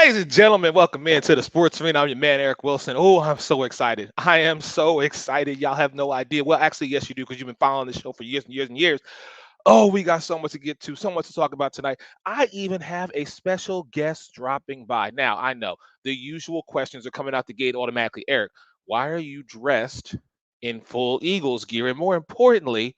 Ladies and gentlemen, welcome in to the Sports Arena. I'm your man, Eric Wilson. Oh, I'm so excited. I am so excited. Y'all have no idea. Well, actually, yes, you do, because you've been following this show for years and years and years. Oh, we got so much to get to, so much to talk about tonight. I even have a special guest dropping by. Now, I know the usual questions are coming out the gate automatically. Eric, why are you dressed in full Eagles gear? And more importantly,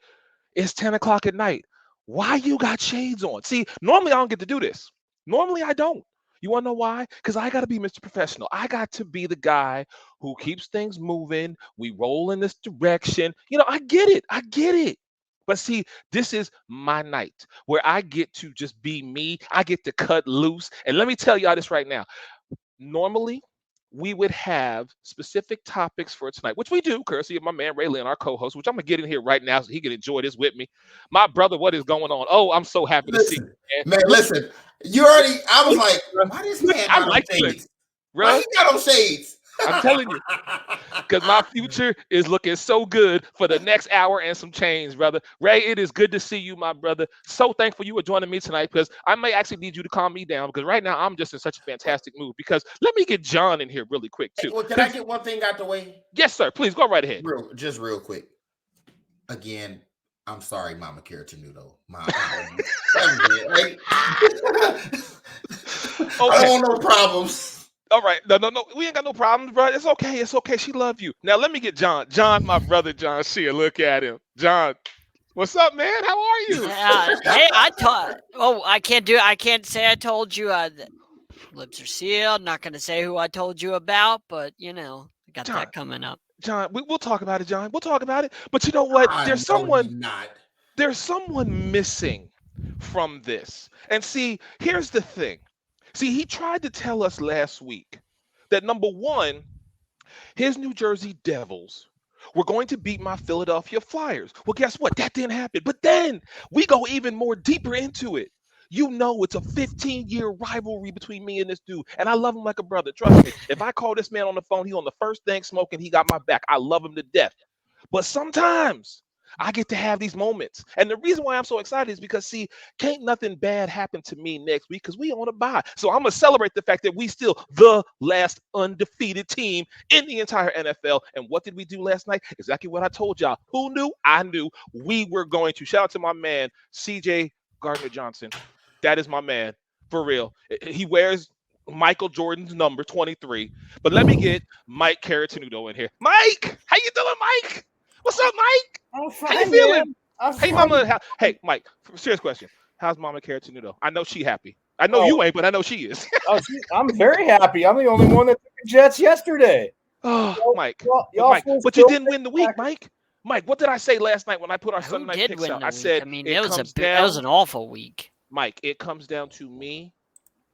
it's 10 o'clock at night. Why you got shades on? See, normally I don't get to do this. Normally I don't. You want to know why? Because I got to be Mr. Professional. I got to be the guy who keeps things moving. We roll in this direction. I get it. I get it. But see, this is my night where I get to just be me. I get to cut loose. And let me tell y'all this right now. Normally, we would have specific topics for tonight, which we do, courtesy of my man Ray Lynn, our co-host, which I'm gonna get in here right now so he can enjoy this with me. My brother, what is going on? Oh, I'm so happy to see Listen, you, man, man. listen. You already. I was Look, like, bruh. why this Look, man I got on like you, shades? Why bro. he got on shades? I'm telling you, because my future is looking so good for the next hour and some change, brother. Ray, it is good to see you, my brother. So thankful you were joining me tonight, because I may actually need you to calm me down, because right now I'm just in such a fantastic mood. Because let me get John in here really quick too. Well, can I get one thing out the way? Yes, sir. Please go right ahead. Real quick. Again, I'm sorry, Mama Kara Tenuto. My right? I Okay. don't want no problems. All right. No. We ain't got no problems, bro. It's okay. It's okay. She love you. Now let me get John. John, my brother, John Shear. Look at him. John, what's up, man? How are you? Hey, I taught. Oh, I can't do. I can't say I told you. Lips are sealed. Not going to say who I told you about, but I got John, that coming up. John, we'll talk about it, John. We'll talk about it. But you know what? I There's know someone. he not. There's someone missing from this. And see, here's the thing. See, he tried to tell us last week that number one, his New Jersey Devils were going to beat my Philadelphia Flyers. Well, guess what? That didn't happen. But then we go even more deeper into it. You know, it's a 15-year rivalry between me and this dude. And I love him like a brother. Trust me. If I call this man on the phone, he on the first thing smoking, he got my back. I love him to death. But sometimes I get to have these moments. And the reason why I'm so excited is because, see, can't nothing bad happen to me next week, because we on a bye. So I'm going to celebrate the fact that we still the last undefeated team in the entire NFL. And what did we do last night? Exactly what I told y'all. Who knew? I knew we were going to. Shout out to my man, CJ Gardner Johnson. That is my man, for real. He wears Michael Jordan's number 23. But let me get Mike Caratanudo in here. Mike, how you doing, Mike? What's up, Mike? I'm How you fine, feeling? man. I'm Hey, fine. mama. Hey, Mike. Serious question. How's Mama Caratanudo? I know she happy. I know you ain't, but I know she is. I'm very happy. I'm the only one that took the Jets yesterday. Oh, Mike. Y'all Mike. fools But you still didn't win the week, back. Mike. Mike, what did I say last night when I put our Who Sunday night did picks win out? the I week? said I mean, it it was comes that was down. an awful week. Mike, it comes down to me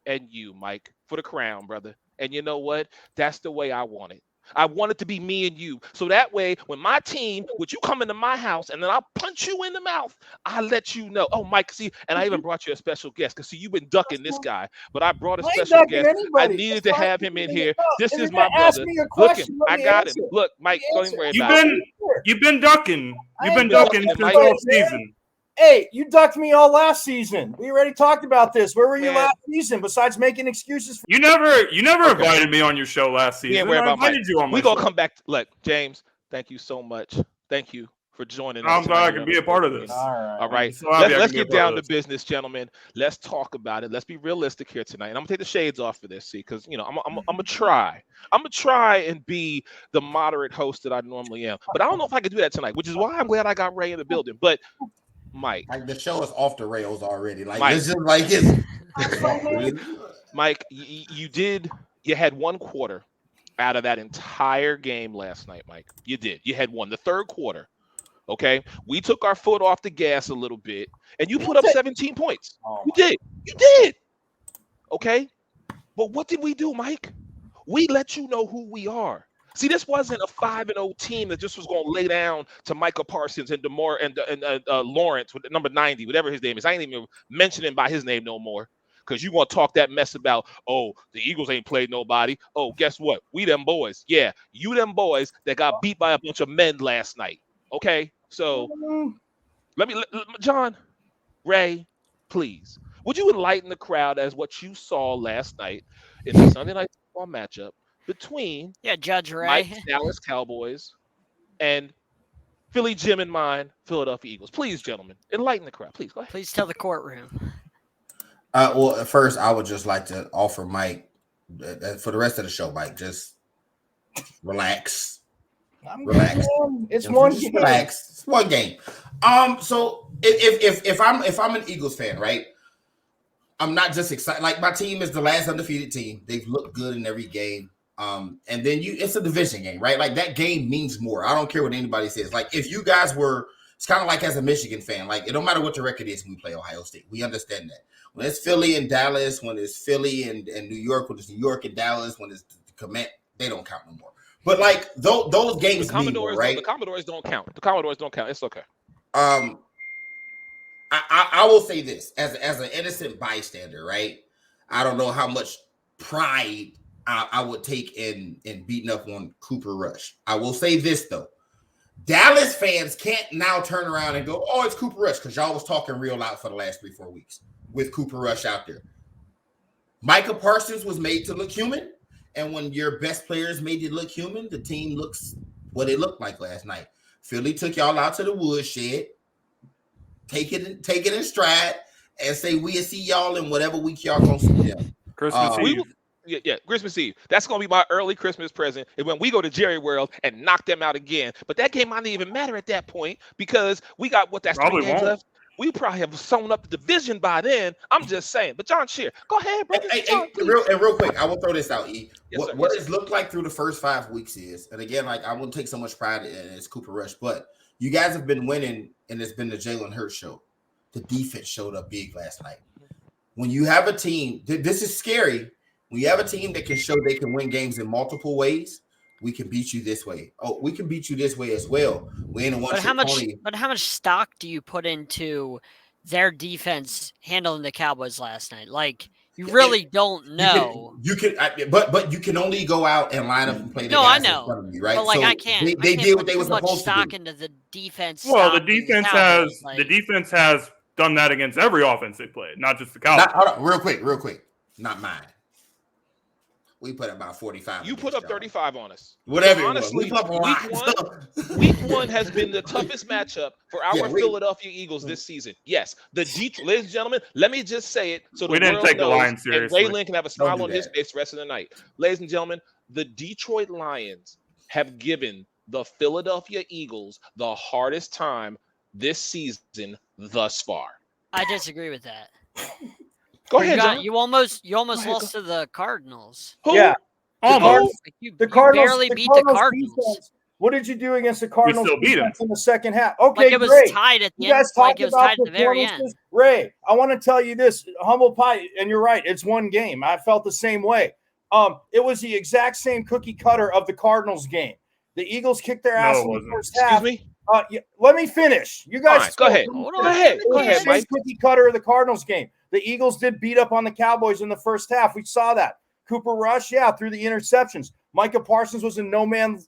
and you, Mike, for the crown, brother. And you know what? That's the way I want it. I want it to be me and you. So that way, when my team, would you come into my house and then I'll punch you in the mouth, I let you know. Oh, Mike, see, and I even brought you a special guest, because see, you've been ducking this guy, but I brought a I ain't special ducking guest. I anybody. needed That's to fine. have him in here. No, This if is you're gonna my ask brother. me a Look him. question, let I me got him. answer. Look, Mike, don't even Answer. worry You've about it. been you've been ducking. You've been been ducking ducking, since Mike. all season. Hey, you ducked me all last season. We already talked about this. Where were you Man. last season? Besides making excuses for You never Okay. invited me on your show last We ain't season. worry I about Mike. invited you on my We gonna show. come back. Look, James, thank you so much. Thank you for joining us I'm glad tonight. I could be a part of this. all right. All right, I'm so happy I let's can be a get part down of to this. business, gentlemen. Let's talk about it. Let's be realistic here tonight. And I'm gonna take the shades off for this, see, because I'm gonna try. I'm gonna try and be the moderate host that I normally am. But I don't know if I can do that tonight, which is why I'm glad I got Ray in the building. But Mike, Like the show is off the rails already. Like Mike. it's just like Mike, you had one quarter out of that entire game last night, Mike. You did. You had one. The third quarter. Okay, we took our foot off the gas a little bit, and you put up 17 points. Oh, You did. You did. Okay, but what did we do, Mike? We let you know who we are. See, this wasn't a 5-0 team that just was going to lay down to Michael Parsons and Demore and Lawrence with the number 90, whatever his name is. I ain't even mentioning him by his name no more, because you want to talk that mess about, oh, the Eagles ain't played nobody. Oh, guess what? We them boys. Yeah, you them boys that got beat by a bunch of men last night. Okay, so let me, John, Ray, please. Would you enlighten the crowd as what you saw last night in the Sunday Night Football matchup between Yeah, Judge Ray. Mike's Dallas Cowboys and Philly Jim and mine, Philadelphia Eagles? Please, gentlemen, enlighten the crowd. Please, go ahead. Please tell the courtroom. Well, at first, I would just like to offer Mike for the rest of the show, Mike, just relax. Relax. It's one Just game. relax. It's one game. So if I'm an Eagles fan, right? I'm not just excited. Like, my team is the last undefeated team. They've looked good in every game. And then it's a division game, right? Like, that game means more. I don't care what anybody says. Like, if you guys were, it's kind of like as a Michigan fan, like, it don't matter what the record is when we play Ohio State. We understand that. When it's Philly and Dallas, when it's Philly and New York, when it's New York and Dallas, when it's the Command, they don't count no more. But like those games mean more, right? The Commodores don't count. The Commodores don't count. It's okay. I will say this as an innocent bystander, right? I don't know how much pride I would take in beating up on Cooper Rush. I will say this though. Dallas fans can't now turn around and go, oh, it's Cooper Rush, because y'all was talking real loud for the last 3-4 weeks with Cooper Rush out there. Micah Parsons was made to look human. And when your best players made you look human, the team looks what it looked like last night. Philly took y'all out to the woodshed. Take it in stride and say we'll see y'all in whatever week y'all gonna see them. Christmas Eve. Yeah, Christmas Eve. That's gonna be my early Christmas present. And when we go to Jerry World and knock them out again. But that game might not even matter at that point because we got that's Probably 3 games won't. left. We probably have sewn up the division by then. I'm just saying. But John Shear, go ahead, brother. Real quick, I will throw this out, E. Yes, sir. What it's looked like through the first 5 weeks is, and again, like, I wouldn't take so much pride in it's Cooper Rush, but you guys have been winning, and it's been the Jalen Hurts show. The defense showed up big last night. When you have a team, this is scary. When you have a team that can show they can win games in multiple ways, we can beat you this way. Oh, we can beat you this way as well. We ain't a one-trick pony. But how much stock do you put into their defense handling the Cowboys last night? Like, you really don't know. You can, but you can only go out and line up and play the No, I guys in know. front of you, right? But like, So I can't. They did what they was were much supposed to stock do. into the defense. Well, the stopping defense Cowboys, has the defense has done that against every offense they played, not just the Cowboys. Hold on, real quick. Not mine. We put about 45. You put up 35 on us. Whatever. Honestly, We put up a lot. Week one has been the toughest matchup for our Yeah, Philadelphia Eagles this season. Yes, the Detroit, ladies and gentlemen, let me just say it so the We didn't world take the knows, Lions and seriously. Ray Lynn can have a smile do on his that. face the rest of the night. Ladies and gentlemen, the Detroit Lions have given the Philadelphia Eagles the hardest time this season thus far. I disagree with that. Go ahead, John. You almost ahead, lost to the Cardinals. Who? Yeah. Almost. Like, you Cardinals barely the beat Cardinals the Cardinals. defense. What did you do against the Cardinals still beat 'em. defense in the second half? Okay, Like, it was great. tied at the You end. guys Like, talked it was about tied at the very end. performances. Ray, I want to tell you this, humble pie, and you're right. It's one game. I felt the same way. It was the exact same cookie cutter of the Cardinals game. The Eagles kicked their ass No, it in the wasn't. first half. Excuse me? Let me finish. You guys, Fine, go ahead. Hold Go on. ahead. Go It was ahead, the Mike. cookie cutter of the Cardinals game. The Eagles did beat up on the Cowboys in the first half. We saw that. Cooper Rush, yeah, through the interceptions. Micah Parsons was in no man's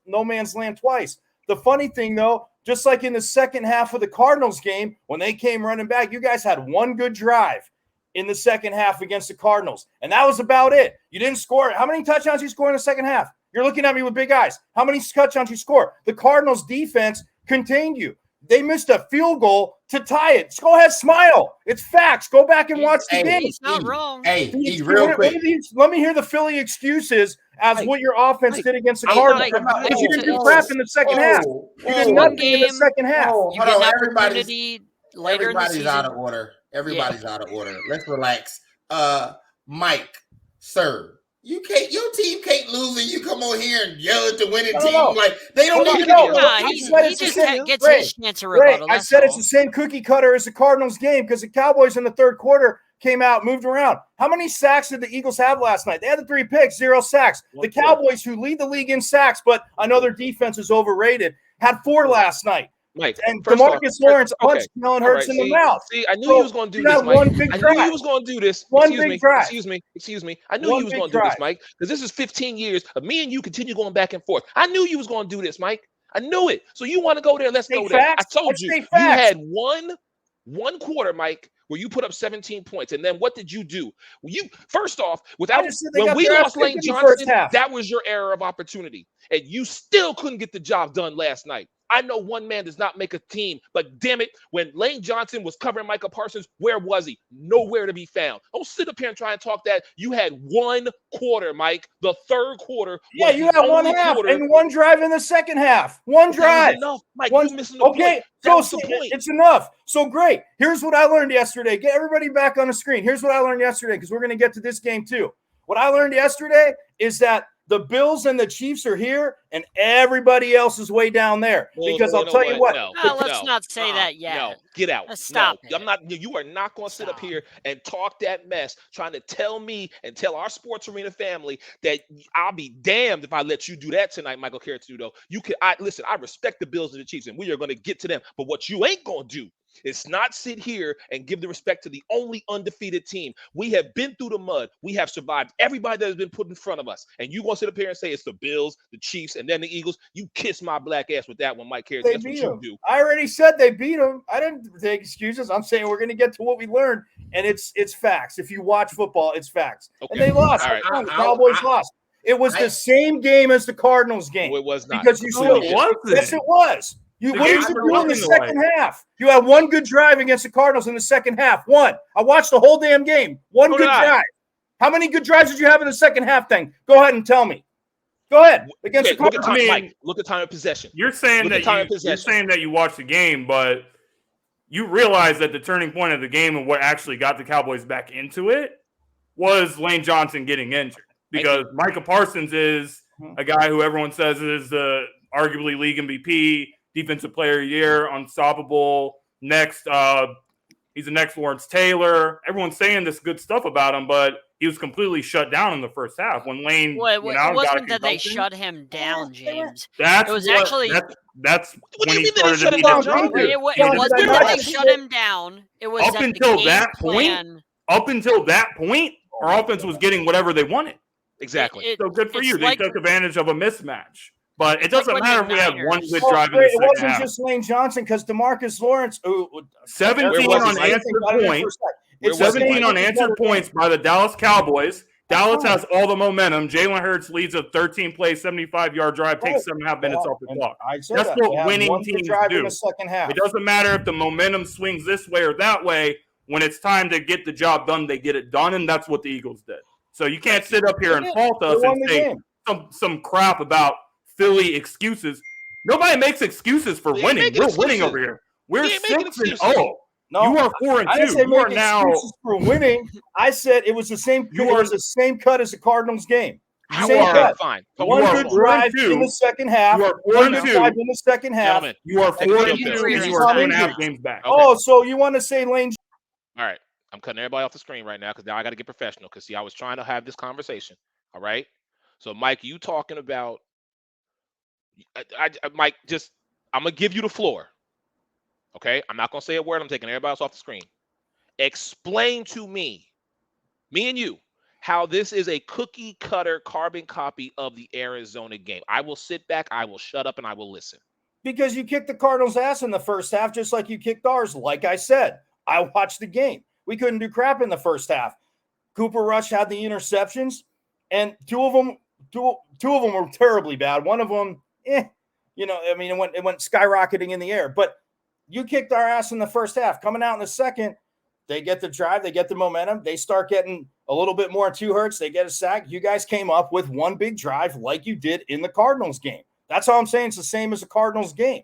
land twice. The funny thing, though, just like in the second half of the Cardinals game, when they came running back, you guys had one good drive in the second half against the Cardinals, and that was about it. You didn't score. How many touchdowns you score in the second half? You're looking at me with big eyes. How many touchdowns you score? The Cardinals defense contained you. They missed a field goal to tie it. Just go ahead, smile. It's facts. Go back and watch the game. He's not wrong. Hey, E, real quick. Let me hear the Philly excuses as Mike, what your offense Mike, did against the Mike, Cardinals. Mike, Because you didn't do it's- crap in the second half. You did Whoa. nothing in the Game. second half. Whoa. You Hold get on, an everybody's- opportunity later in the Everybody's out of season. order. Everybody's out of order. Let's relax. Mike, sir, your team can't lose, and you come on here and yell at the winning No, team no. like they don't No, need no, to. no. Nah, I he said it's just the same. gets Ray, his chance to Ray, rebuttal. I That's said all. it's the same cookie cutter as the Cardinals game because the Cowboys in the third quarter came out, moved around. How many sacks did the Eagles have last night? They had the 3 picks, 0 sacks. The Cowboys, who lead the league in sacks, but I know their defense is overrated, had 4 last night. Mike, And first off, DeMarcus Lawrence punched Jalen all Hurts right, in the mouth. See, I knew So, you was going to do you this, got Mike. one big I knew drive. you was going to do this. One Excuse big me. drive. Excuse me. I knew One you was big going to do this, drive. Mike, because this is 15 years of me and you continue going back and forth. I knew you was going to do this, Mike. I knew it. So you want to go there? Let's Say go there. I facts. told Let's you. say You facts. had one quarter, Mike, where you put up 17 points. And then what did you do? You first off, I just said they when got we their ass lost Lane kicked in the first Johnson, half. that was your era of opportunity. And you still couldn't get the job done last night. I know one man does not make a team, but damn it, when Lane Johnson was covering Micah Parsons, where was he? Nowhere to be found. Don't sit up here and try and talk that. You had one quarter, Mike. The third quarter. Yeah, was you the had one only half quarter. and one drive in the second half. One That drive. was enough, Mike. One- You're missing the Okay, point. That so was the point. it's enough. So great. Here's what I learned yesterday. Get everybody back on the screen. Here's what I learned yesterday because we're going to get to this game too. What I learned yesterday is that the Bills and the Chiefs are here and everybody else is way down there. Well, Because I'll know tell you what. No, Let's not say that yet. No, get out. Let's stop No, it. I'm not. You are not going to sit up Stop. here and talk that mess, trying to tell me and tell our sports arena family that I'll be damned if I let you do that tonight, Michael Caratudo. You can. Listen. I respect the Bills and the Chiefs, and we are going to get to them. But what you ain't going to do is not sit here and give the respect to the only undefeated team. We have been through the mud. We have survived everybody that has been put in front of us. And you going to sit up here and say it's the Bills, the Chiefs, and then the Eagles? You kiss my black ass with that one, Mike Carey. They That's what beat you them. do. I already said they beat them. I didn't take excuses. I'm saying we're going to get to what we learned, and it's facts. If you watch football, it's facts. Okay. And they lost. All right. The Cowboys lost. It was the same game as the Cardinals game. No, it was not. Because you No, said it wasn't. yes, it was. The What game did you was do in the looking second half? You had one good drive against the Cardinals in the second half. One. I watched the whole damn game. One So good did I. drive. How many good drives did you have in the second half? Then go ahead and tell me. Go ahead. Against Okay, the look at Cardinals. time, I mean- Mike. Look at time of possession. You're saying Look at that time of you're possession. saying that you watched the game, but you realize that the turning point of the game and what actually got the Cowboys back into it was Lane Johnson getting injured. Because Micah Parsons is a guy who everyone says is the arguably league MVP, defensive player of the year, unstoppable. Next, he's the next Lawrence Taylor. Everyone's saying this good stuff about him, but he was completely shut down in the first half when Lane Well, went it out and got a wasn't that they concussion. shut him down, James. That's it was what- actually- that's What do when you he mean they didn't started shut to him be down, disruptive. John? It Yeah, wasn't but that I- they shut him down. It was Up that until the game that point, plan, Up until that point, our offense was getting whatever they wanted. Exactly. it- So good for it's you. They like- took advantage of a mismatch. But it It's like doesn't when matter the if we had one Niners- good Well, drive in the it second wasn't half. just Lane Johnson because DeMarcus Lawrence, 17 Where was he, Mike? unanswered points. Where It's was he, 17 Mike? unanswered points by the Dallas Cowboys. Dallas has all the momentum. Jalen Hurts leads a 13-play, 75-yard drive, takes 7.5 minutes off the clock. I said That's that. what They had winning one good teams drive in do. the second half. It doesn't matter if the momentum swings this way or that way. When it's time to get the job done, they get it done, and that's what the Eagles did. So you can't sit up here and fault They us won and the say game. some crap about Philly excuses. Nobody makes excuses for We ain't winning. making We're winning excuses. over here. We're We ain't making 6-0. excuses. No, You are 4-2. I didn't say You are make now. excuses for winning. I said it was the same. You it are- was the same cut as the Cardinals game. You Same are- cut. Fine. One are good 4-2. drive in the second half. You are One good 4-2. drive in the second half. Gentlemen, You are Take a 4-2, chill pill. and you It's are not 2.5 injured. games back. Okay. Oh, so you want to say Lane? All right. I'm cutting everybody off the screen right now because now I got to get professional. Because see, I was trying to have this conversation. All right. So, Mike, you talking about? Mike, just I'm gonna give you the floor. Okay. I'm not gonna say a word. I'm taking everybody else off the screen. Explain to me and you, how this is a cookie cutter carbon copy of the Arizona game. I will sit back. I will shut up and I will listen. Because you kicked the Cardinals' ass in the first half, just like you kicked ours. Like I said, I watched the game. We couldn't do crap in the first half. Cooper Rush had the interceptions, and two of them were terribly bad. One of them, it went skyrocketing in the air. But you kicked our ass in the first half. Coming out in the second, they get the drive, they get the momentum, they start getting a little bit more two hurts, they get a sack. You guys came up with one big drive like you did in the Cardinals game. That's all I'm saying. It's the same as the Cardinals game.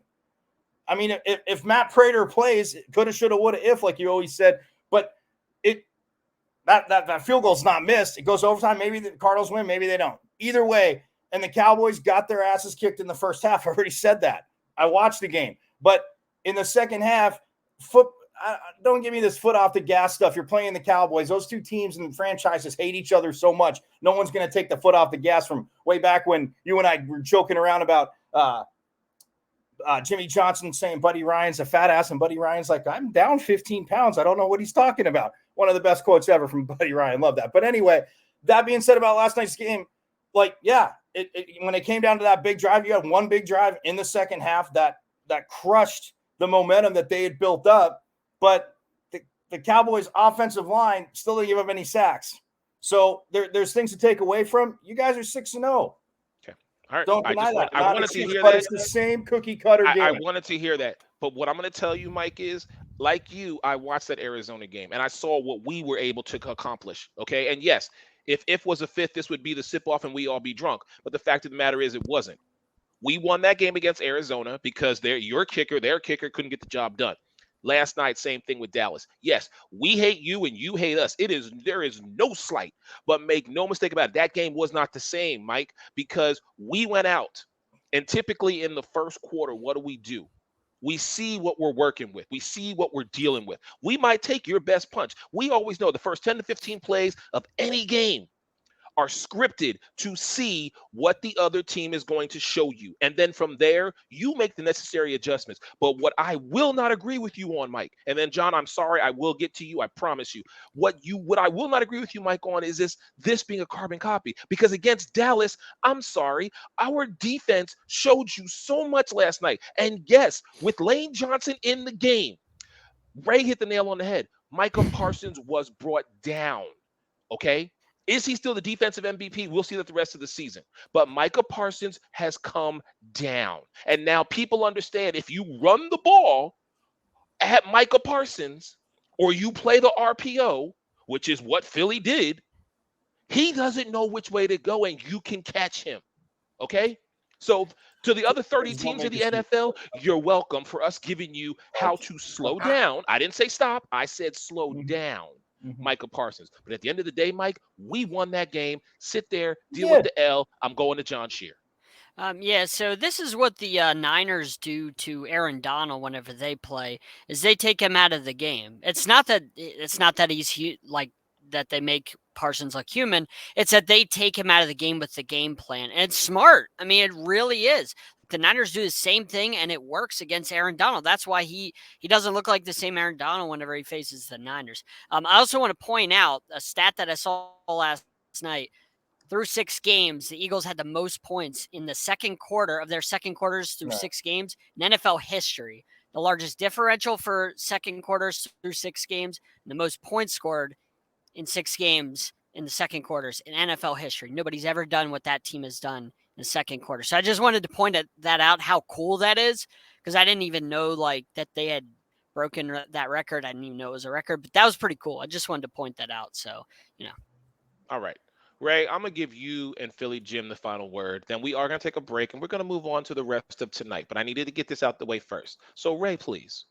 I mean, if Matt Prater plays, coulda, shoulda, woulda, if, like you always said, but that field goal's not missed. It goes overtime. Maybe the Cardinals win, maybe they don't. Either way, and the Cowboys got their asses kicked in the first half. I already said that. I watched the game. But in the second half, don't give me this foot off the gas stuff. You're playing the Cowboys. Those two teams and franchises hate each other so much. No one's going to take the foot off the gas from way back when you and I were joking around about Jimmy Johnson saying Buddy Ryan's a fat ass, and Buddy Ryan's like, I'm down 15 pounds. I don't know what he's talking about. One of the best quotes ever from Buddy Ryan. Love that. But anyway, that being said about last night's game, like, yeah, when it came down to that big drive, you had one big drive in the second half that crushed the momentum that they had built up. But the Cowboys' offensive line still didn't give up any sacks. So there's things to take away from. You guys are 6-0. All right. Don't deny that. I wanted to hear but that. It's the same cookie cutter game. I wanted to hear that. But what I'm going to tell you, Mike, is like you, I watched that Arizona game and I saw what we were able to accomplish. Okay. And yes, if was a fifth, this would be the sip off and we all be drunk. But the fact of the matter is it wasn't. We won that game against Arizona because their kicker couldn't get the job done. Last night, same thing with Dallas. Yes, we hate you and you hate us. There is no slight, but make no mistake about it. That game was not the same, Mike, because we went out and typically in the first quarter, what do? We see what we're working with. We see what we're dealing with. We might take your best punch. We always know the first 10 to 15 plays of any game are scripted to see what the other team is going to show you. And then from there, you make the necessary adjustments. But what I will not agree with you on, Mike, and then John, I'm sorry, I will get to you. I promise you. What I will not agree with you, Mike, on is this being a carbon copy. Because against Dallas, I'm sorry, our defense showed you so much last night. And yes, with Lane Johnson in the game, Ray hit the nail on the head. Micah Parsons was brought down. Okay? Is he still the defensive MVP? We'll see that the rest of the season. But Micah Parsons has come down. And now people understand if you run the ball at Micah Parsons or you play the RPO, which is what Philly did, he doesn't know which way to go and you can catch him. Okay? So to the other 30 teams in the NFL, you're welcome for us giving you how to slow down. I didn't say stop. I said slow down. Micah Parsons. But at the end of the day, Mike, we won that game. Sit there, deal with the L. I'm going to John Scheer. So this is what the Niners do to Aaron Donald whenever they play, is they take him out of the game. It's not that he's like that they make Parsons look human. It's that they take him out of the game with the game plan. And it's smart. I mean, it really is. The Niners do the same thing, and it works against Aaron Donald. That's why he doesn't look like the same Aaron Donald whenever he faces the Niners. I also want to point out a stat that I saw last night. Through 6 games, the Eagles had the most points in the second quarter of their second quarters through 6 games in NFL history. The largest differential for second quarters through 6 games, and the most points scored in 6 games in the second quarters in NFL history. Nobody's ever done what that team has done in the second quarter. So I just wanted to point that out, how cool that is, because I didn't even know that they had broken that record. I didn't even know it was a record, but that was pretty cool. I just wanted to point that out. So, All right. Ray, I'm going to give you and Philly Jim the final word. Then we are going to take a break, and we're going to move on to the rest of tonight. But I needed to get this out the way first. So, Ray, please.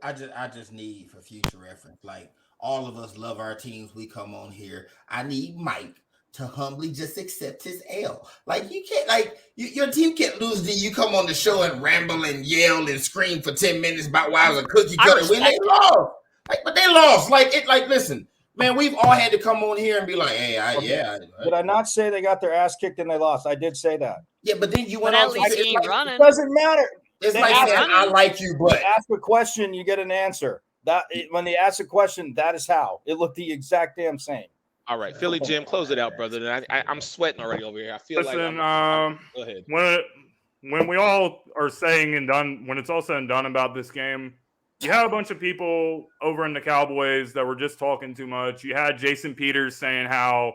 I just need, for future reference, like all of us love our teams. We come on here. I need Mike to humbly just accept his L. Like you can't, your team can't lose. Then you come on the show and ramble and yell and scream for 10 minutes about why it was a cookie cutter when they lost. But they lost. Listen, man, we've all had to come on here and be like, hey, Did I not say they got their ass kicked and they lost? I did say that. Yeah, but then you went at on. least he ain't running. It doesn't matter. It's like saying, I like you, but ask a question, you get an answer. When they ask a question, that is how it looked the exact damn same. All right, Philly Jim, close it out, brother. I'm sweating already over here. I feel Listen, go ahead. When we all are saying and done, when it's all said and done about this game, you had a bunch of people over in the Cowboys that were just talking too much. You had Jason Peters saying how,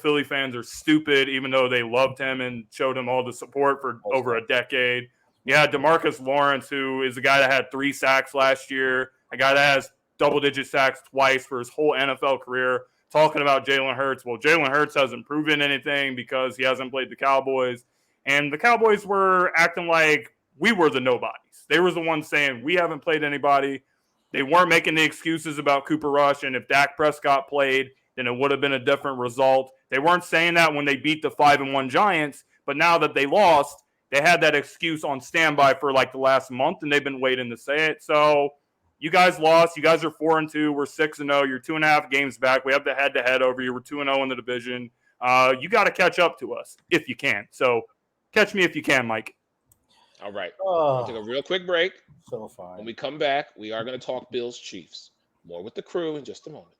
Philly fans are stupid, even though they loved him and showed him all the support for over a decade. You had DeMarcus Lawrence, who is a guy that had 3 sacks last year, a guy that has double-digit sacks twice for his whole NFL career, talking about Jalen Hurts. Well, Jalen Hurts hasn't proven anything because he hasn't played the Cowboys. And the Cowboys were acting like we were the nobodies. They were the ones saying we haven't played anybody. They weren't making the excuses about Cooper Rush, and if Dak Prescott played, then it would have been a different result. They weren't saying that when they beat the 5-1 Giants, but now that they lost, they had that excuse on standby for like the last month, and they've been waiting to say it. So you guys lost. You guys are 4-2. We're 6-0. You're 2.5 games back. We have the head-to-head over you. We're 2-0 in the division. You got to catch up to us if you can. So catch me if you can, Mike. All right. We'll take a real quick break. So fine. When we come back, we are going to talk Bills Chiefs. More with the crew in just a moment.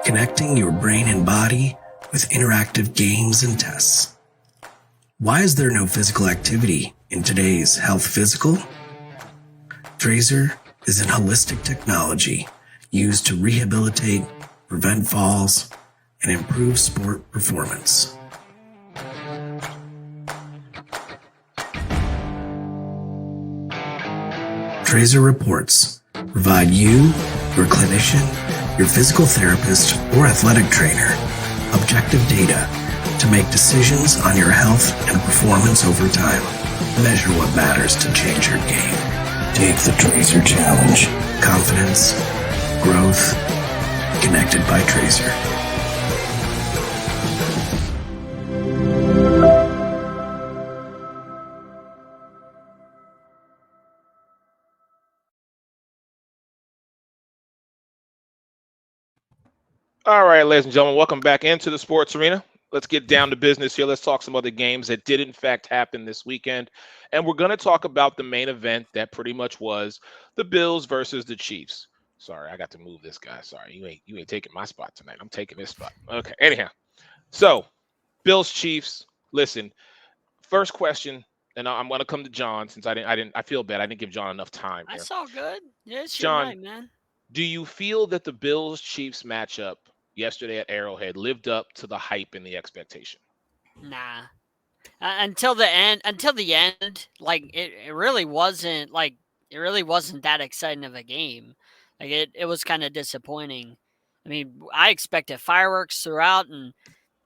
Connecting your brain and body with interactive games and tests. Why is there no physical activity in today's health physical? Trazer is an holistic technology used to rehabilitate, prevent falls, and improve sport performance. Trazer Reports provide you, your clinician, your physical therapist, or athletic trainer objective data to make decisions on your health and performance over time. Measure what matters to change your game. Take the Trazer Challenge. Confidence, growth, connected by Trazer. All right, ladies and gentlemen, welcome back into the sports arena. Let's get down to business here. Let's talk some other games that did in fact happen this weekend. And we're going to talk about the main event that pretty much was the Bills versus the Chiefs. Sorry, I got to move this guy. Sorry, you ain't taking my spot tonight. I'm taking this spot. Okay, anyhow. So, Bills Chiefs, listen. First question, and I'm going to come to John since I feel bad. I didn't give John enough time here. That's all good. Yeah, it's John, your night, man. Do you feel that the Bills Chiefs matchup yesterday at Arrowhead lived up to the hype and the expectation? Nah. Until the end, like it really wasn't that exciting of a game. Like it was kind of disappointing. I mean, I expected fireworks throughout, and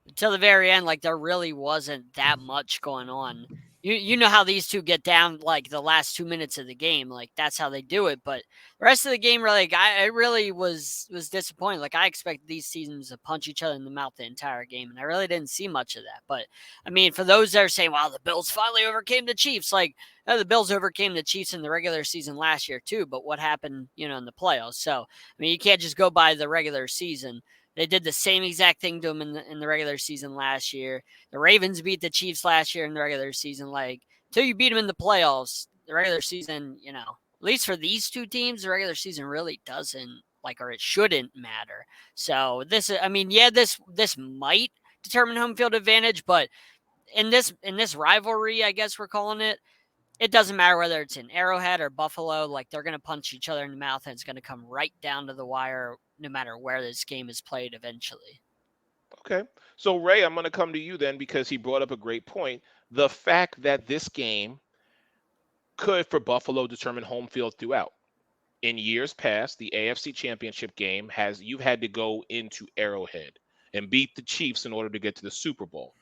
until the very end, like there really wasn't that much going on. You know how these two get down, like the last 2 minutes of the game, like that's how they do it. But the rest of the game, like I really was disappointed. Like I expected these teams to punch each other in the mouth the entire game, and I really didn't see much of that. But I mean, for those that are saying, "Wow, the Bills finally overcame the Chiefs," like the Bills overcame the Chiefs in the regular season last year too. But what happened, in the playoffs? So I mean, you can't just go by the regular season. They did the same exact thing to them in the regular season last year. The Ravens beat the Chiefs last year in the regular season. Like, until you beat them in the playoffs, the regular season, at least for these two teams, the regular season really doesn't, or it shouldn't matter. So this might determine home field advantage, but in this rivalry, I guess we're calling it, it doesn't matter whether it's in Arrowhead or Buffalo. Like, they're going to punch each other in the mouth, and it's going to come right down to the wire no matter where this game is played eventually. Okay. So, Ray, I'm going to come to you then because he brought up a great point. The fact that this game could, for Buffalo, determine home field throughout. In years past, the AFC Championship game you've had to go into Arrowhead and beat the Chiefs in order to get to the Super Bowl.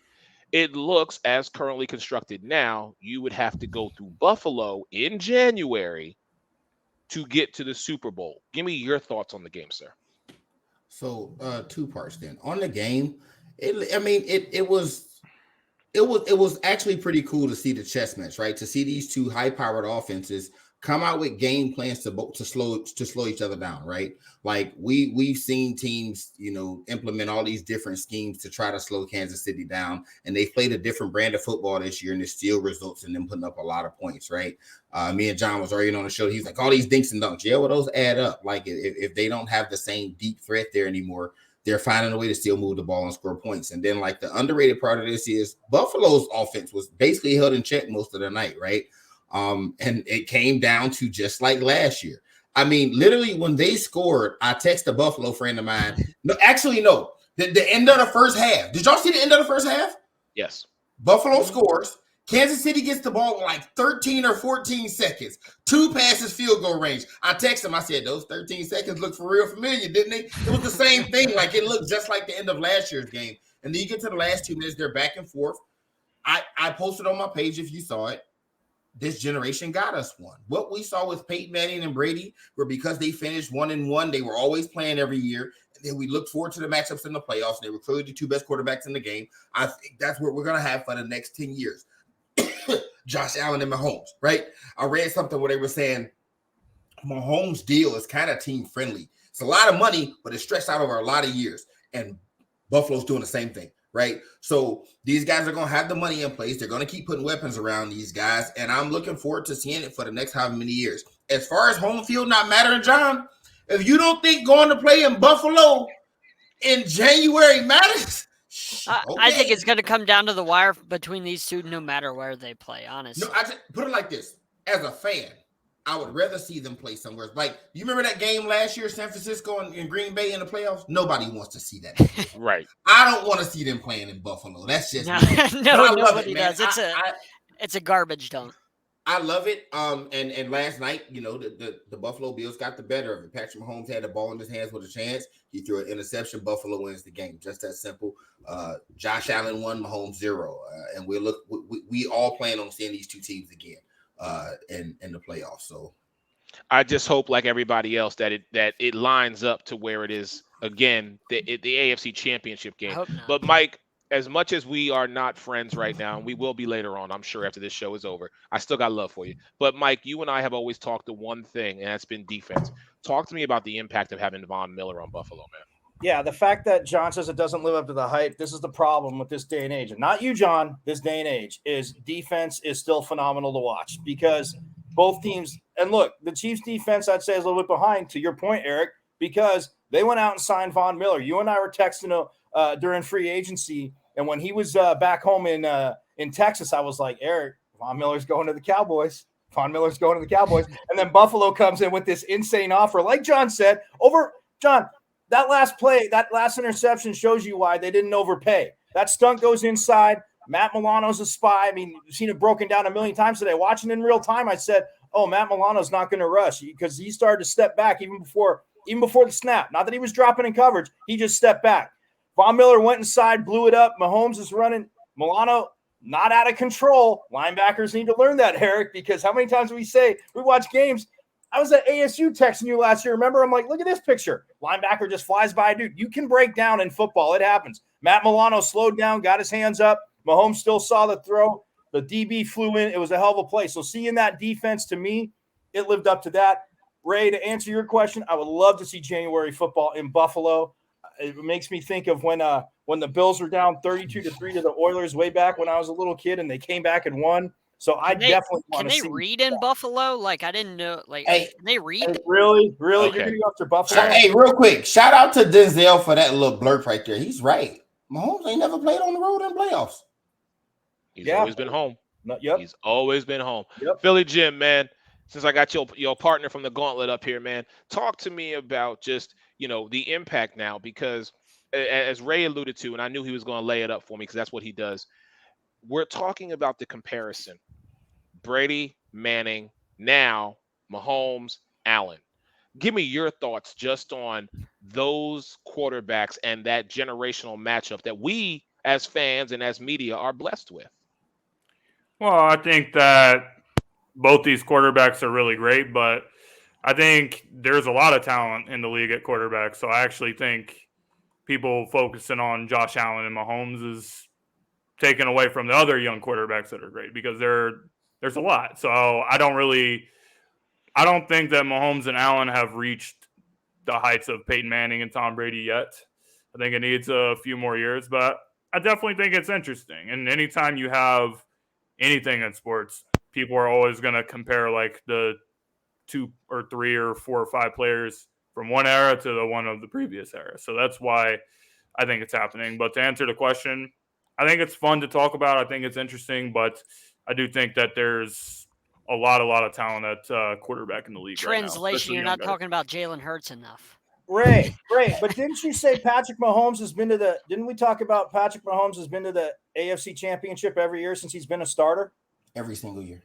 It looks, as currently constructed now, you would have to go through Buffalo in January to get to the Super Bowl. Give me your thoughts on the game, sir. So, two parts then. On the game, it was actually pretty cool to see the chess match, right? To see these two high-powered offenses come out with game plans to slow each other down, right? Like we've seen teams, implement all these different schemes to try to slow Kansas City down, and they played a different brand of football this year, and it still results in them putting up a lot of points, right? Me and John was already on the show. He's like, all these dinks and dunks, yeah, well, those add up. Like if they don't have the same deep threat there anymore, they're finding a way to still move the ball and score points. And then, like, the underrated part of this is Buffalo's offense was basically held in check most of the night, right? And it came down to just like last year. I mean, literally, when they scored, I texted a Buffalo friend of mine. No. The end of the first half. Did y'all see the end of the first half? Yes. Buffalo scores. Kansas City gets the ball in like 13 or 14 seconds. 2 passes, field goal range. I texted him. I said, those 13 seconds look for real familiar, didn't they? It was the same thing. Like, it looked just like the end of last year's game. And then you get to the last 2 minutes, they're back and forth. I posted on my page, if you saw it, this generation got us one. What we saw with Peyton Manning and Brady were because they finished 1-1. They were always playing every year. And then we looked forward to the matchups in the playoffs. They were clearly the 2 best quarterbacks in the game. I think that's what we're going to have for the next 10 years. Josh Allen and Mahomes, right? I read something where they were saying Mahomes' deal is kind of team friendly. It's a lot of money, but it's stretched out over a lot of years. And Buffalo's doing the same thing, right? So these guys are going to have the money in place. They're going to keep putting weapons around these guys. And I'm looking forward to seeing it for the next however many years. As far as home field not mattering, John, if you don't think going to play in Buffalo in January matters, okay. I think it's going to come down to the wire between these two no matter where they play, honestly. No, I just put it like this. As a fan, I would rather see them play somewhere. Like, you remember that game last year, San Francisco and Green Bay in the playoffs? Nobody wants to see that. Right. I don't want to see them playing in Buffalo. That's just No, me. But no, I love nobody it, man. does. It's a garbage dump. I love it. And last night, you know, the Buffalo Bills got the better of it. Patrick Mahomes had the ball in his hands with a chance. He threw an interception. Buffalo wins the game. Just that simple. Josh Allen 1, Mahomes 0. And we all plan on seeing these two teams again in the playoffs. So I just hope, like everybody else, that it lines up to where it is again the AFC Championship I game. hope not. But Mike, as much as we are not friends right now, and we will be later on, I'm sure after this show is over, I still got love for you. But Mike, you and I have always talked to one thing, and that's been defense. Talk to me about the impact of having Von Miller on Buffalo, man. Yeah, the fact that John says it doesn't live up to the hype, this is the problem with this day and age. And not you, John, this day and age, is defense is still phenomenal to watch because both teams, and look, the Chiefs defense, I'd say, is a little bit behind, to your point, Eric, because they went out and signed Von Miller. You and I were texting during free agency, and when he was back home in Texas, I was like, Eric, Von Miller's going to the Cowboys. Von Miller's going to the Cowboys. And then Buffalo comes in with this insane offer. Like John said, John, that last play, that last interception shows you why they didn't overpay. That stunt goes inside. Matt Milano's a spy. I mean, you've seen it broken down a million times today. Watching in real time, I said, oh, Matt Milano's not going to rush because he started to step back even before the snap. Not that he was dropping in coverage. He just stepped back. Von Miller went inside, blew it up. Mahomes is running. Milano not out of control. Linebackers need to learn that, Eric, because how many times do we watch games? I was at ASU texting you last year. Remember? I'm like, look at this picture. Linebacker just flies by. Dude, you can break down in football. It happens. Matt Milano slowed down, got his hands up. Mahomes still saw the throw. The DB flew in. It was a hell of a play. So seeing that defense, to me, it lived up to that. Ray, to answer your question, I would love to see January football in Buffalo. It makes me think of when the Bills were down 32-3 to the Oilers way back when I was a little kid, and they came back and won. So definitely want to see. Can they read in Buffalo? Like, I didn't know. Like, Hey, can they read? Hey, really? Okay. You're going to go after Buffalo? Hey, real quick, shout out to Denzel for that little blurb right there. He's right. Mahomes ain't never played on the road in playoffs. He's always been home. Yep. He's always been home. Yep. Philly Jim, man, since I got your partner from the gauntlet up here, man, talk to me about just, the impact now, because as Ray alluded to, and I knew he was going to lay it up for me because that's what he does. We're talking about the comparison. Brady, Manning, now Mahomes, Allen. Give me your thoughts just on those quarterbacks and that generational matchup that we as fans and as media are blessed with. Well, I think that both these quarterbacks are really great, but I think there's a lot of talent in the league at quarterback. So I actually think people focusing on Josh Allen and Mahomes is taken away from the other young quarterbacks that are great because there's a lot. So I don't think that Mahomes and Allen have reached the heights of Peyton Manning and Tom Brady yet. I think it needs a few more years, but I definitely think it's interesting. And anytime you have anything in sports, people are always going to compare like the 2 or 3 or 4 or 5 players from one era to the one of the previous era. So that's why I think it's happening. But to answer the question, I think it's fun to talk about. I think it's interesting, but I do think that there's a lot of talent at quarterback in the league. Translation, right now, you're not talking about Jalen Hurts enough. Ray, but didn't you say Patrick Mahomes has been to didn't we talk about Patrick Mahomes has been to the AFC Championship every year since he's been a starter? Every single year.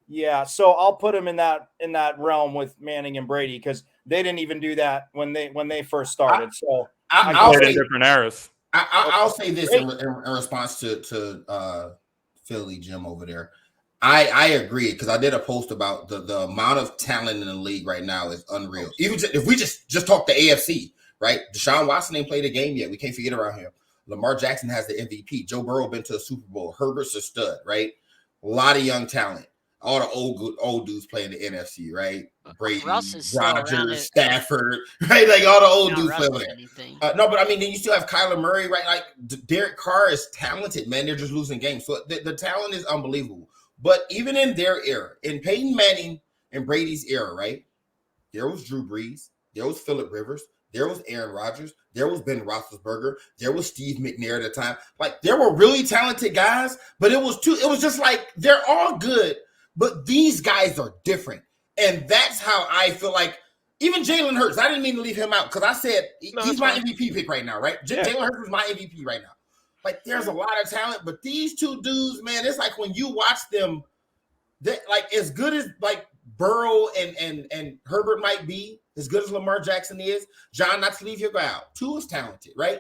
Yeah, so I'll put him in that realm with Manning and Brady because they didn't even do that when they first started. I'll played say, in different eras. I'll say this in response to Philly Jim over there. I agree because I did a post about the amount of talent in the league right now is unreal. Even if we just talk the AFC, right? Deshaun Watson ain't played a game yet. We can't forget around him. Lamar Jackson has the MVP. Joe Burrow been to a Super Bowl. Herbert's a stud, right? A lot of young talent. All the old dudes play in the NFC, right? Brady, Rodgers, Stafford, right? Like all the old dudes play over there. No, but I mean, then you still have Kyler Murray, right? Like Derek Carr is talented, man. They're just losing games. So the talent is unbelievable. But even in their era, in Peyton Manning and Brady's era, right? There was Drew Brees. There was Phillip Rivers. There was Aaron Rodgers. There was Ben Roethlisberger. There was Steve McNair at the time. Like there were really talented guys, but it was just like they're all good, but these guys are different. And that's how I feel like even Jalen Hurts, I didn't mean to leave him out because I said he's my MVP pick right now, right? Yeah. Jalen Hurts is my MVP right now. Like, there's a lot of talent, but these two dudes, man, it's like when you watch them, like as good as like Burrow and Herbert might be, as good as Lamar Jackson is, John, not to leave your guy out, Tua is talented, right?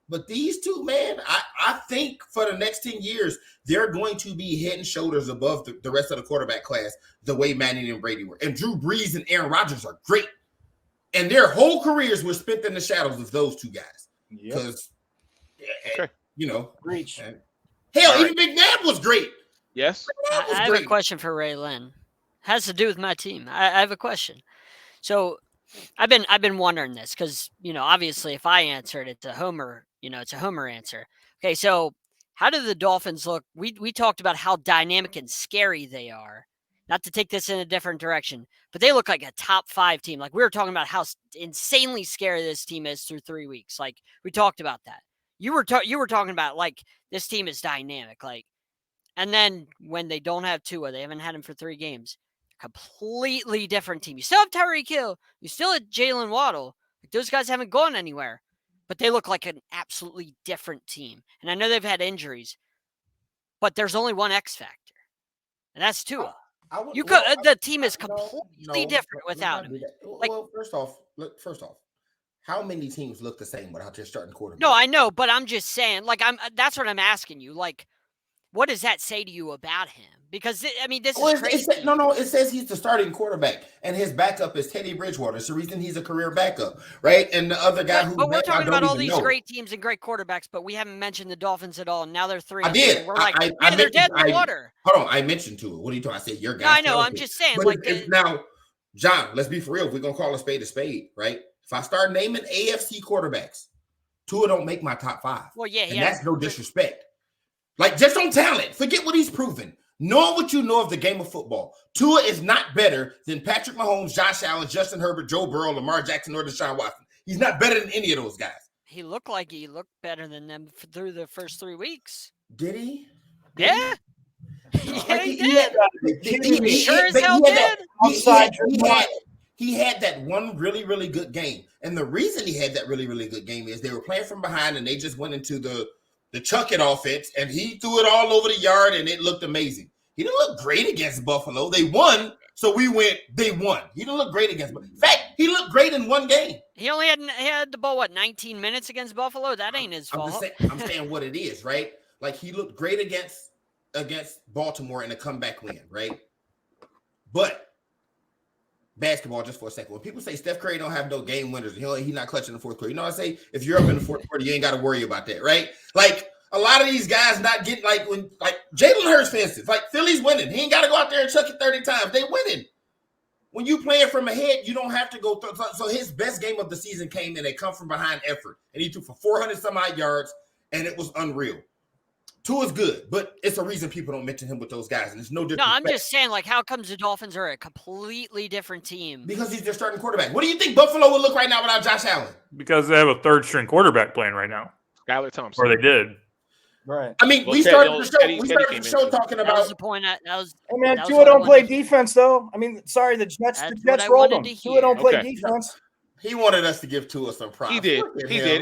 But these two, man, I think for the next 10 years, they're going to be head and shoulders above the rest of the quarterback class, the way Manning and Brady were. And Drew Brees and Aaron Rodgers are great. And their whole careers were spent in the shadows of those two guys. Because, you know, Reach. Hell, even McNabb was great. Yes. I have a question for Ray Lynn. Has to do with my team. I have a question. So I've been wondering this because, you know, obviously if I answered it's a homer, you know, it's a homer answer. Okay, so how do the Dolphins look? We talked about how dynamic and scary they are. Not to take this in a different direction, but they look like a top 5 team. Like we were talking about how insanely scary this team is through 3 weeks. Like we talked about that. You were talking about like this team is dynamic. Like, and then when they don't have Tua, they haven't had him for 3 games. Completely different team. You still have Tyreek Hill. You still have Jalen Waddle. Like, those guys haven't gone anywhere, but they look like an absolutely different team. And I know they've had injuries, but there's only one X factor, and that's Tua. The team is completely different without him. Like, well, first off, how many teams look the same without their starting quarterback? No, I know, but I'm just saying. Like, that's what I'm asking you. Like, what does that say to you about him? Because I mean, this is crazy. It says he's the starting quarterback, and his backup is Teddy Bridgewater. It's the reason he's a career backup, right? And the other guy but we're talking about all these great teams and great quarterbacks, but we haven't mentioned the Dolphins at all. And now they're 3. I did. We're like, they're dead in the water. Hold on, I mentioned to it. What are you talking? I said your guy. No, I know. I'm just saying. But like now, John, let's be for real. If we're gonna call a spade, right? If I start naming AFC quarterbacks, Tua don't make my top 5. Well, yeah, and that's no disrespect. Like, just on talent, forget what he's proven. Knowing what you know of the game of football, Tua is not better than Patrick Mahomes, Josh Allen, Justin Herbert, Joe Burrow, Lamar Jackson, or Deshaun Watson. He's not better than any of those guys. He looked better than them through the first 3 weeks. Did he? Yeah. Yeah, he did. He sure as hell did. He had that one really, really good game. And the reason he had that really, really good game is they were playing from behind and they just went into the chuck it offense and he threw it all over the yard and it looked amazing. He didn't look great against Buffalo. They won, so they won. He didn't look great against Buffalo. In fact, he looked great in one game. He only had the ball, 19 minutes against Buffalo? That ain't his fault. I'm saying what it is, right? Like, he looked great against Baltimore in a comeback win, right? But basketball, just for a second. When people say Steph Curry don't have no game winners, he's not clutching the fourth quarter. You know what I say? If you're up in the fourth quarter, you ain't got to worry about that, right? Like, a lot of these guys not getting, like Jalen Hurts, for instance, like Philly's winning. He ain't got to go out there and chuck it 30 times. They winning. When you playing from ahead, you don't have to go through. So his best game of the season came in a come from behind effort, and he threw for 400 some odd yards, and it was unreal. Tua's good, but it's a reason people don't mention him with those guys, and it's no different. No, I'm just saying, like, how comes the Dolphins are a completely different team? Because he's their starting quarterback. What do you think Buffalo would look right now without Josh Allen? Because they have a 3rd-string quarterback playing right now. Skylar Thompson. Or they did. Right. I mean, we started the show talking about. That was the point. Hey, man, Tua don't play defense, though. I mean, sorry, the Jets rolled him. Tua don't play defense. He wanted us to give Tua some props. He did,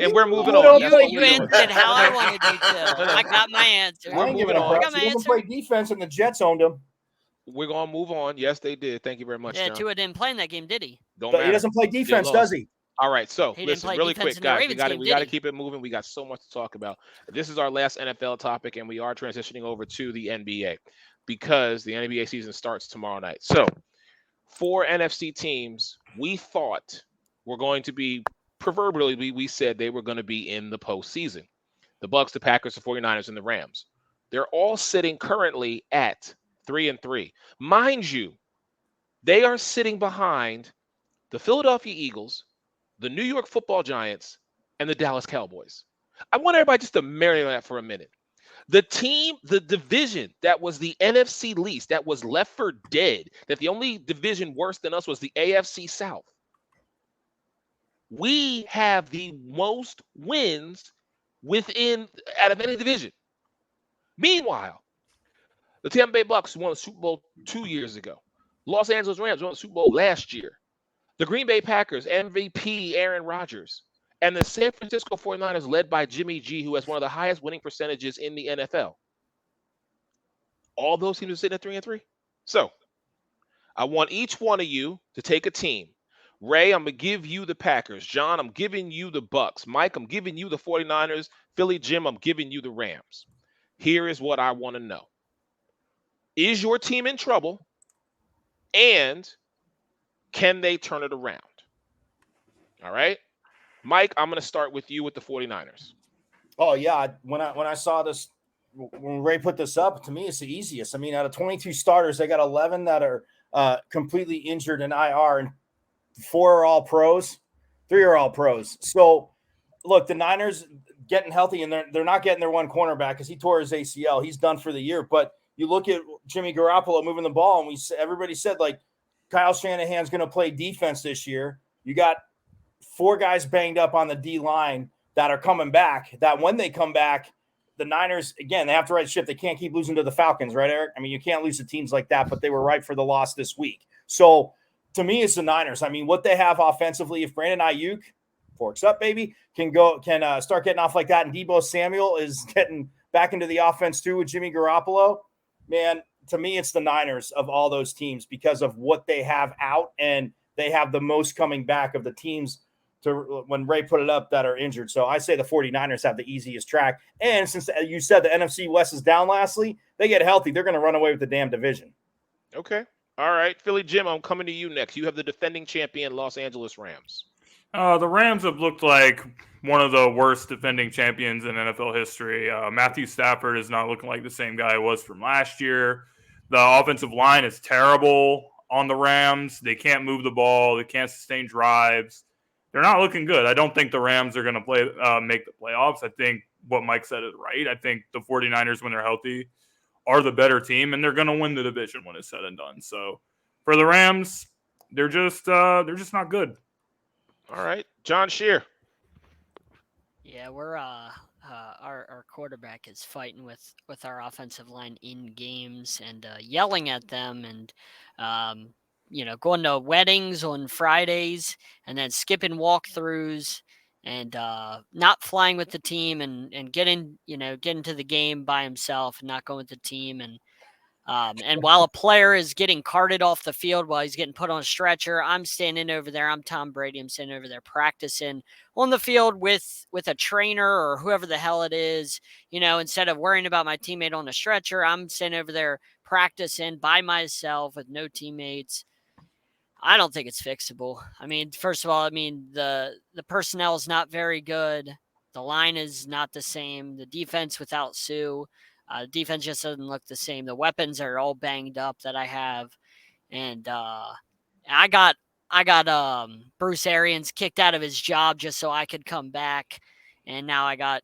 and we're moving on. You answered how I wanted you to. I got my answer. We're moving on. I got my answer. He play defense, and the Jets owned him. We're gonna move on. Yes, they did. Thank you very much. Yeah, John. Tua didn't play in that game, did he? He doesn't play defense, does he? All right, so he listen, really quick, guys. We got to keep it moving. We got so much to talk about. This is our last NFL topic, and we are transitioning over to the NBA because the NBA season starts tomorrow night. So, 4 NFC teams we thought were going to be, proverbially, we said they were going to be in the postseason. The Bucks, the Packers, the 49ers, and the Rams. They're all sitting currently at 3-3. Mind you, they are sitting behind the Philadelphia Eagles, the New York Football Giants, and the Dallas Cowboys. I want everybody just to marinate on that for a minute. The division that was the NFC least, that was left for dead, that the only division worse than us was the AFC South. We have the most wins out of any division. Meanwhile, the Tampa Bay Bucks won the Super Bowl 2 years ago. Los Angeles Rams won the Super Bowl last year. The Green Bay Packers, MVP Aaron Rodgers. And the San Francisco 49ers led by Jimmy G, who has one of the highest winning percentages in the NFL. All those teams are sitting at 3-3. So I want each one of you to take a team. Ray, I'm going to give you the Packers. John, I'm giving you the Bucks. Mike, I'm giving you the 49ers. Philly, Jim, I'm giving you the Rams. Here is what I want to know. Is your team in trouble? And can they turn it around? All right. Mike, I'm going to start with you with the 49ers. Oh, yeah. When I saw this, when Ray put this up, to me, it's the easiest. I mean, out of 22 starters, they got 11 that are completely injured in IR, and 4 are all pros, 3 are all pros. So, look, the Niners getting healthy, and they're not getting their one cornerback because he tore his ACL. He's done for the year. But you look at Jimmy Garoppolo moving the ball, and everybody said, like, Kyle Shanahan's going to play defense this year. You got 4 guys banged up on the D-line that are coming back, that when they come back, the Niners, again, they have to right ship. They can't keep losing to the Falcons, right, Eric? I mean, you can't lose to teams like that, but they were right for the loss this week. So, to me, it's the Niners. I mean, what they have offensively, if Brandon Ayuk, forks up, baby, can start getting off like that, and Deebo Samuel is getting back into the offense too with Jimmy Garoppolo, man, to me, it's the Niners of all those teams because of what they have out, and they have the most coming back of the teams to when Ray put it up that are injured. So I say the 49ers have the easiest track. And since you said the NFC West is down lastly, they get healthy, they're going to run away with the damn division. Okay. All right. Philly Jim, I'm coming to you next. You have the defending champion Los Angeles Rams. The Rams have looked like one of the worst defending champions in NFL history. Matthew Stafford is not looking like the same guy he was from last year. The offensive line is terrible on the Rams. They can't move the ball. They can't sustain drives. They're not looking good. I don't think the Rams are going to make the playoffs. I think what Mike said is right. I think the 49ers, when they're healthy, are the better team, and they're going to win the division when it's said and done. So for the Rams, they're just not good. All right. John Shear. Yeah, we're our quarterback is fighting with our offensive line in games and yelling at them and going to weddings on Fridays and then skipping walkthroughs and not flying with the team and getting to the game by himself and not going with the team and while a player is getting carted off the field while he's getting put on a stretcher, I'm standing over there. I'm Tom Brady. I'm standing over there practicing on the field with a trainer or whoever the hell it is. Instead of worrying about my teammate on a stretcher, I'm standing over there practicing by myself with no teammates. I don't think it's fixable. I mean, first of all, the personnel is not very good. The line is not the same. The defense without Sue. Defense just doesn't look the same. The weapons are all banged up that I have. And I got Bruce Arians kicked out of his job just so I could come back. And now I got,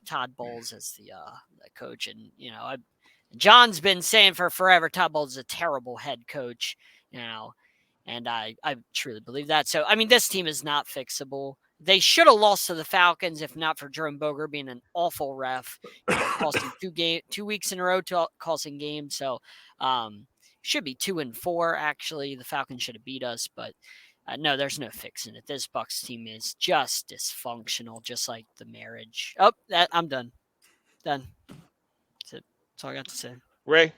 Todd Bowles as the coach. And, John's been saying for forever, Todd Bowles is a terrible head coach, and I truly believe that. So, this team is not fixable. They should have lost to the Falcons if not for Jerome Boger being an awful ref, costing 2 weeks in a row costing games. So should be 2-4 actually. The Falcons should have beat us, but no, there's no fixing it. This Bucs team is just dysfunctional, just like the marriage. Oh, I'm done. Done. That's all I got to say. Ray.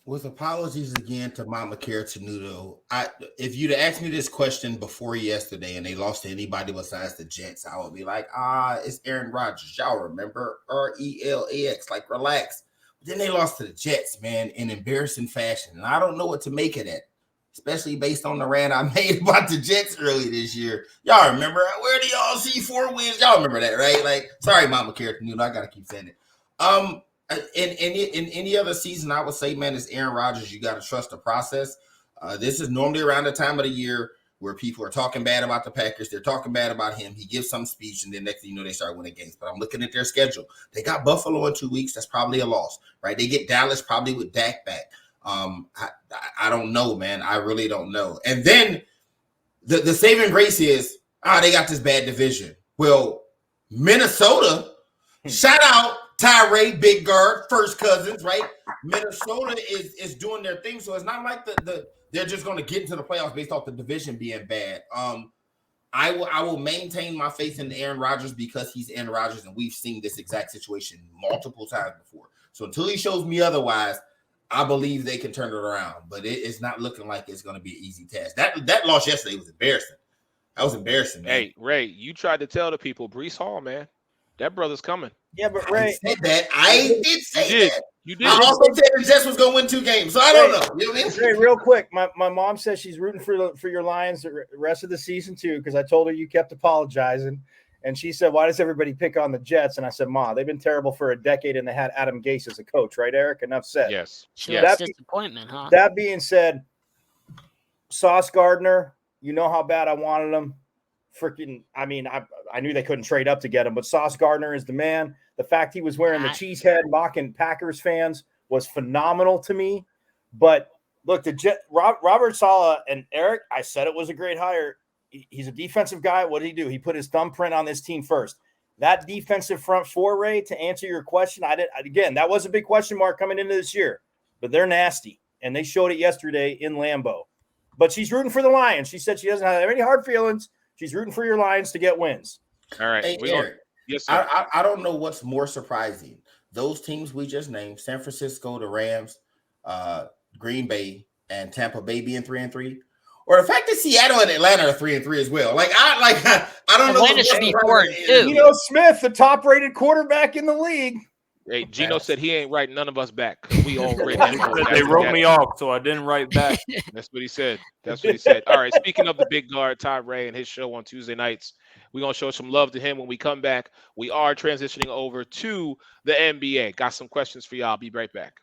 With apologies again to Mama Care Tenuto, if you'd asked me this question before yesterday and they lost to anybody besides the Jets, I would be like, it's Aaron Rodgers. Y'all remember RELAX, like relax. But then they lost to the Jets, man, in embarrassing fashion. And I don't know what to make of that, especially based on the rant I made about the Jets early this year. Y'all remember, where do y'all see 4 wins? Y'all remember that, right? Like, sorry, Mama Care Tenuto, I got to keep saying it. In any other season, I would say, man, it's Aaron Rodgers. You got to trust the process. This is normally around the time of the year where people are talking bad about the Packers. They're talking bad about him. He gives some speech, and then next thing you know, they start winning games. But I'm looking at their schedule. They got Buffalo in 2 weeks. That's probably a loss, right? They get Dallas probably with Dak back. I don't know, man. I really don't know. And then the saving grace is, they got this bad division. Well, Minnesota, shout out Tyree, big guard, first cousins, right? Minnesota is doing their thing, so it's not like they're just going to get into the playoffs based off the division being bad. I will maintain my faith in Aaron Rodgers because he's Aaron Rodgers, and we've seen this exact situation multiple times before. So until he shows me otherwise, I believe they can turn it around. But it's not looking like it's going to be an easy task. That loss yesterday was embarrassing. That was embarrassing, man. Hey, Ray, you tried to tell the people, Breece Hall, man, that brother's coming. Yeah, but I Ray, said that. I did say that. You did. I also said the Jets was going to win 2 games, so I don't know. You know what I mean? Ray, real quick, my mom says she's rooting for your Lions the rest of the season too, because I told her you kept apologizing, and she said, "Why does everybody pick on the Jets?" And I said, "Ma, they've been terrible for a decade, and they had Adam Gase as a coach, right, Eric?" Enough said. Yes. She Yes. looks disappointment, huh? That being said, Sauce Gardner, you know how bad I wanted him. Freaking, I mean, I knew they couldn't trade up to get him, but Sauce Gardner is the man. The fact he was wearing the cheese head mocking Packers fans was phenomenal to me. But look, Robert Saleh and Eric, I said it was a great hire. He's a defensive guy. What did he do? He put his thumbprint on this team first. That defensive front four, Ray, to answer your question, again, that was a big question mark coming into this year, but they're nasty, and they showed it yesterday in Lambeau. But she's rooting for the Lions. She said she doesn't have any hard feelings. She's rooting for your Lions to get wins. All right. Hey, Eric, yes, sir. I don't know what's more surprising. Those teams we just named, San Francisco, the Rams, Green Bay, and Tampa Bay being 3-3, or the fact that Seattle and Atlanta are 3-3 as well. I don't know. Atlanta should be 4-2. Geno Smith, the top-rated quarterback in the league. Hey, Gino said he ain't writing none of us back. We all read They wrote me off, so I didn't write back. That's what he said. That's what he said. All right. Speaking of the big guard, Tyree, and his show on Tuesday nights, we're going to show some love to him when we come back. We are transitioning over to the NBA. Got some questions for y'all. Be right back.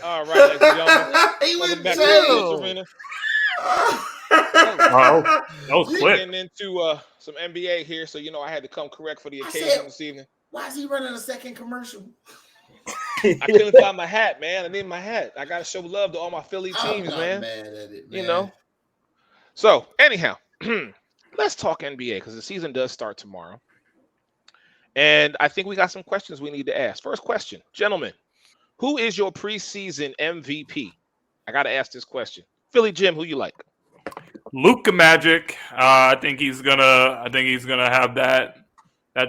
All right, ladies and gentlemen. He Welcome went back to too. the arena. Wow, that was quick. Getting into some NBA here, so you know I had to come correct for the I occasion said- this evening. Why is he running a second commercial? I couldn't find my hat, man. I need my hat. I gotta show love to all my Philly I'm teams, not man. mad at it, You man. know. So anyhow, let's talk NBA because the season does start tomorrow, and I think we got some questions we need to ask. First question, gentlemen, who is your preseason MVP? I gotta ask this question. Philly Jim, who you like? Luka Magic. I think he's gonna have that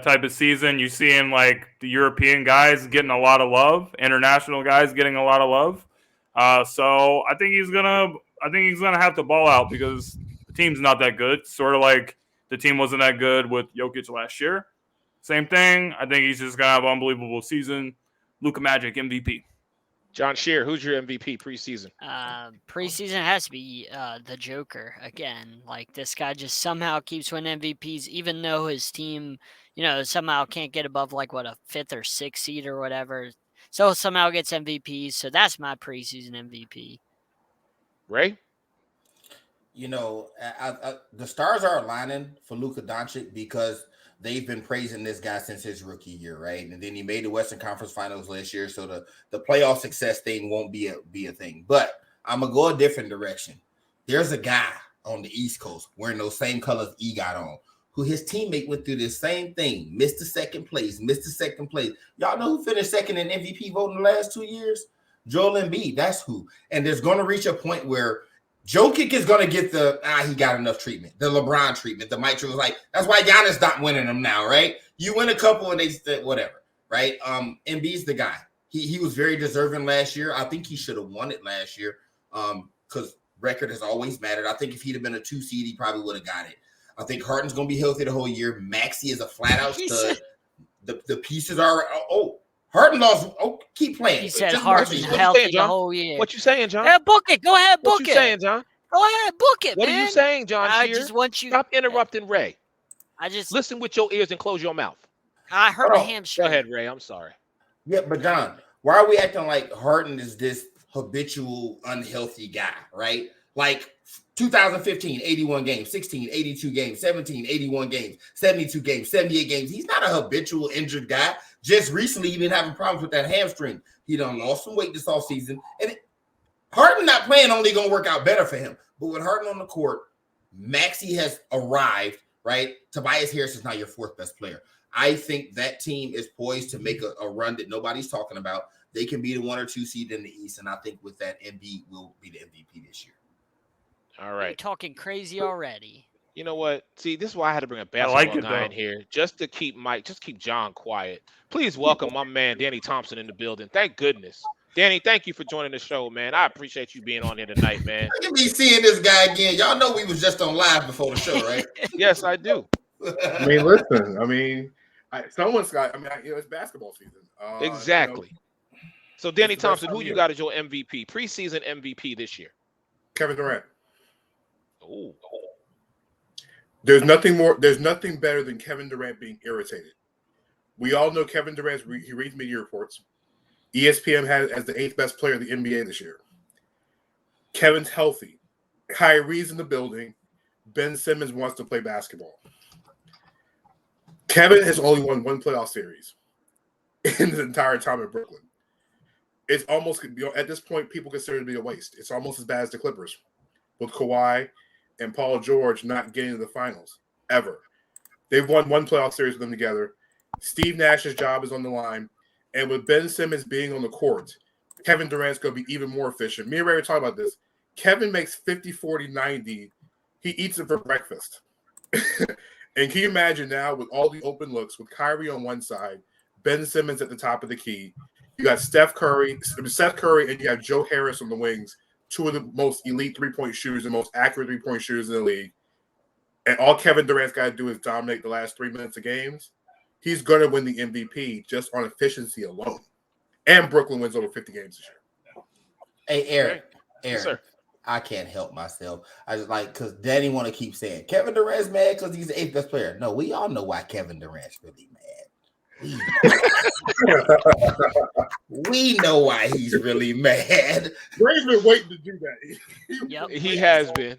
type of season. You seeing like the European guys getting a lot of love, international guys getting a lot of love. So I think he's gonna have to ball out because the team's not that good. Sort of like the team wasn't that good with Jokic last year. Same thing. I think he's just gonna have an unbelievable season. Luka Magic MVP. John Shear, who's your MVP preseason? Preseason has to be the Joker again. Like this guy just somehow keeps winning MVPs, even though his team, somehow can't get above like a 5th or 6th seed or whatever. So somehow gets MVPs. So that's my preseason MVP. Ray? The stars are aligning for Luka Doncic because they've been praising this guy since his rookie year, right? And then he made the Western Conference Finals last year, so the playoff success thing won't be a thing. But I'm gonna go a different direction. There's a guy on the East Coast wearing those same colors he got on, who his teammate went through this same thing, missed the second place. Y'all know who finished second in MVP voting the last 2 years? Joel Embiid. That's who. And there's gonna reach a point where Jokic is going to get he got enough treatment, the LeBron treatment, the Mike treatment. Like, that's why Giannis not winning them now, right? You win a couple and they whatever, right? Embiid's the guy. He was very deserving last year. I think he should have won it last year because record has always mattered. I think if he'd have been a 2 seed, he probably would have got it. I think Harden's going to be healthy the whole year. Maxey is a flat-out stud. The pieces are Harden lost. Keep playing. He said Just Harden watch it. What you healthy saying, the John? whole year. What you saying, John? Hey, book it. Go ahead, book What you it. saying, John? Go ahead, book it, What man. are you saying, John? I Shear? just want you. Stop interrupting Ray. I just Listen with your ears and close your mouth. I heard Oh, a Go hamstring. ahead, Ray. I'm sorry. Yeah, but John, why are we acting like Harden is this habitual unhealthy guy, right? Like 2015, 81 games, 16, 82 games, 17, 81 games, 72 games, 78 games. He's not a habitual injured guy. Just recently, he been having problems with that hamstring. He done lost some weight this offseason. And Harden not playing only going to work out better for him. But with Harden on the court, Maxey has arrived, right? Tobias Harris is now your 4th best player. I think that team is poised to make a run that nobody's talking about. They can be the 1 or 2 seed in the East, and I think with that, Embiid will be the MVP this year. All You're right. talking crazy already. You know what? See, this is why I had to bring a I basketball like it, guy in though. here just to keep John quiet. Please welcome my man Danny Thompson in the building. Thank goodness. Danny, thank you for joining the show, man. I appreciate you being on here tonight, man. Look at me seeing this guy again. Y'all know we was just on live before the show, right? Yes, I do. I mean, listen. I mean, someone's got. I mean, it's basketball season. Exactly. So, Danny it's the best Thompson, time who of you year. got as your MVP, preseason MVP this year? Kevin Durant. Oh, There's nothing better than Kevin Durant being irritated. We all know Kevin Durant. He reads media reports. ESPN has as the 8th best player in the NBA this year. Kevin's healthy. Kyrie's in the building. Ben Simmons wants to play basketball. Kevin has only won 1 playoff series in the entire time in Brooklyn. It's almost, at this point, people consider it to be a waste. It's almost as bad as the Clippers with Kawhi and Paul George not getting to the finals ever. They've won 1 playoff series with them together. Steve Nash's job is on the line. And with Ben Simmons being on the court, Kevin Durant's going to be even more efficient. Me and Ray were talking about this. Kevin makes 50, 40, 90. He eats it for breakfast. And can you imagine now with all the open looks, with Kyrie on one side, Ben Simmons at the top of the key, you got Seth Curry, and you have Joe Harris on the wings, 2 of the most elite 3-point shooters, the most accurate 3-point shooters in the league. And all Kevin Durant's got to do is dominate the last 3 minutes of games. He's going to win the MVP just on efficiency alone. And Brooklyn wins over 50 games this year. Hey, Eric. Yes, sir. I can't help myself. I just because Danny want to keep saying Kevin Durant's mad because he's the 8th best player. No, we all know why Kevin Durant's really mad. We know why he's really mad. Ray's been waiting to do that. Yep. He has been.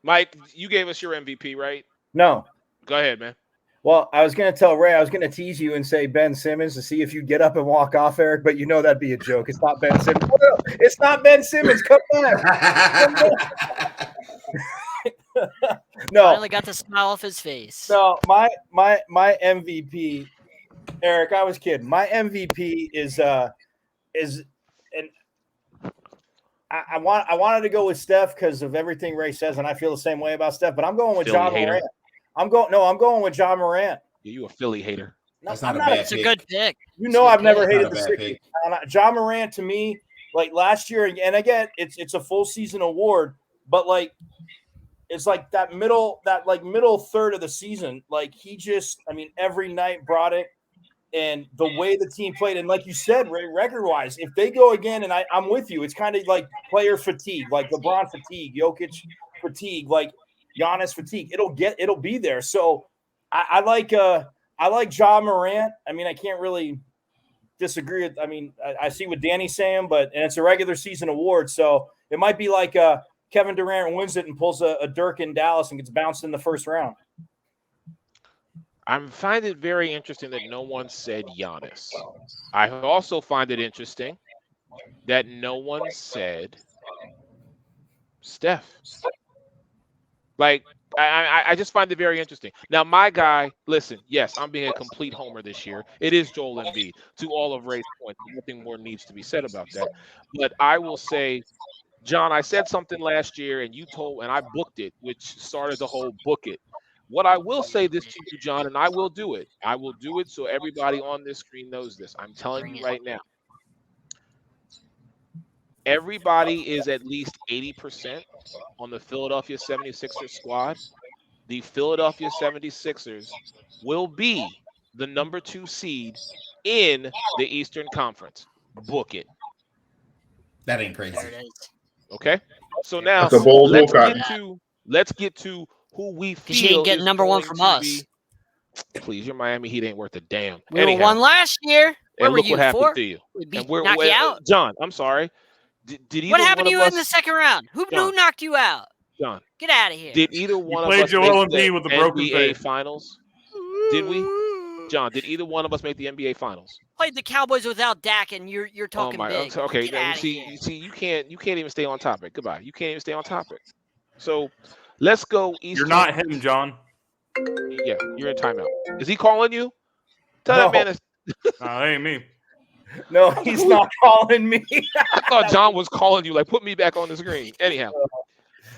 Mike, you gave us your MVP, right? No. Go ahead, man. Well, I was going to tell Ray, I was going to tease you and say Ben Simmons to see if you get up and walk off, Eric, but you know that'd be a joke. It's not Ben Simmons. Oh, no, it's not Ben Simmons. Come back. No. Finally got the smile off his face. So my MVP, Eric, I was kidding. My MVP is and I wanted to go with Steph because of everything Ray says, and I feel the same way about Steph, but I'm going with Philly John hater. Morant. I'm going with John Morant. Yeah, you a Philly hater. That's I'm not a bad It's a pick. good pick. You know I've never Not hated a the bad Sixers. pick. John Morant to me, like last year, and again, it's a full season award, but like it's like that middle third of the season, like he just, I mean, every night brought it, and the way the team played, and like you said, Ray, record-wise, if they go again, and I'm with you, it's kind of like player fatigue, like LeBron fatigue, Jokic fatigue, like Giannis fatigue. It'll be there. So I like John Morant. I mean, I can't really disagree with. I mean, I see what Danny's saying, and it's a regular season award, so it might be like Kevin Durant wins it and pulls a Dirk in Dallas and gets bounced in the first round. I find it very interesting that no one said Giannis. I also find it interesting that no one said Steph. Like, I just find it very interesting. Now, my guy, listen, yes, I'm being a complete homer this year. It is Joel Embiid. To all of Ray's points, nothing more needs to be said about that. But I will say, John, I said something last year, and I booked it, which started the whole book it. What I will say this to you, John, and I will do it. I will do it so everybody on this screen knows this. I'm telling you right now. everybody is at least 80% on the Philadelphia 76ers squad, the Philadelphia 76ers will be the number 2 seed in the Eastern Conference. Book it. That ain't crazy. There it is. Okay? So now That's a bold let's move, get to who we feel Because you ain't getting is number 1 going from to us. be- Please, your Miami Heat ain't worth a damn. We Anyhow, were 1 last year. Where and were look you? what happened 4? to you. We beat, And we're, knock you out. John, I'm sorry. Did either What happened one to of you us, in the second round? Who John. knocked you out? John, Get out of here. did either one of played us Joel make the Embiid with a broken NBA face. Finals? Did we? John, did either one of us make the NBA Finals? Played the Cowboys without Dak, and you're Oh talking my! big. Okay, Get now, outta here. you see, you can't even stay on topic. Goodbye. You can't even stay on topic. So, let's go East. You're not him, John. Yeah, you're in timeout. Is he calling you? Tell No. that man. That ain't me. No, he's not calling me. I thought John was calling you. Like, put me back on the screen. Anyhow,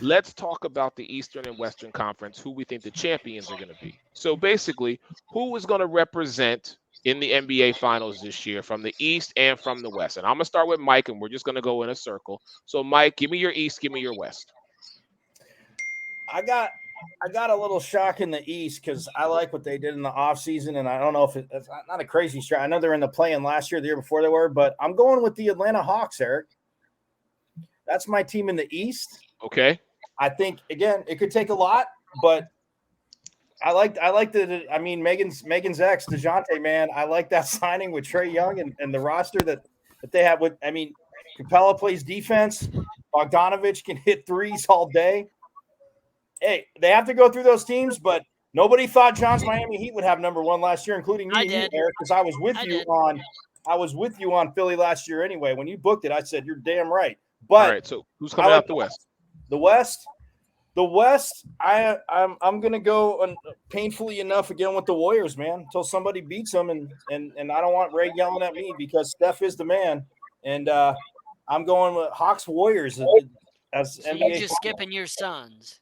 let's talk about the Eastern and Western Conference. Who we think the champions are going to be. So basically, who is going to represent in the NBA Finals this year from the East and from the West? And I'm gonna start with Mike, and we're just going to go in a circle. So, Mike, give me your East. Give me your West. I got a little shock in the East because I like what they did in the offseason, and I don't know if it's not a crazy strat. I know they're in the play-in last year, the year before they were, but I'm going with the Atlanta Hawks, Eric. That's my team in the East. Okay. I think, again, it could take a lot, but I like Megan's ex, DeJounte, man. I like that signing with Trae Young and the roster that they have with, Capella plays defense. Bogdanovich can hit threes all day. Hey, they have to go through those teams, but nobody thought John's Miami Heat would have number 1 last year, including me I and you, did. Eric, because I was with you on Philly last year anyway. When you booked it, I said you're damn right. But All right. So, who's coming out the West? The West, I'm gonna go painfully enough again with the Warriors, man, until somebody beats them, and I don't want Ray yelling at me because Steph is the man, and I'm going with Hawks Warriors as So NBA. you're just skipping your Suns.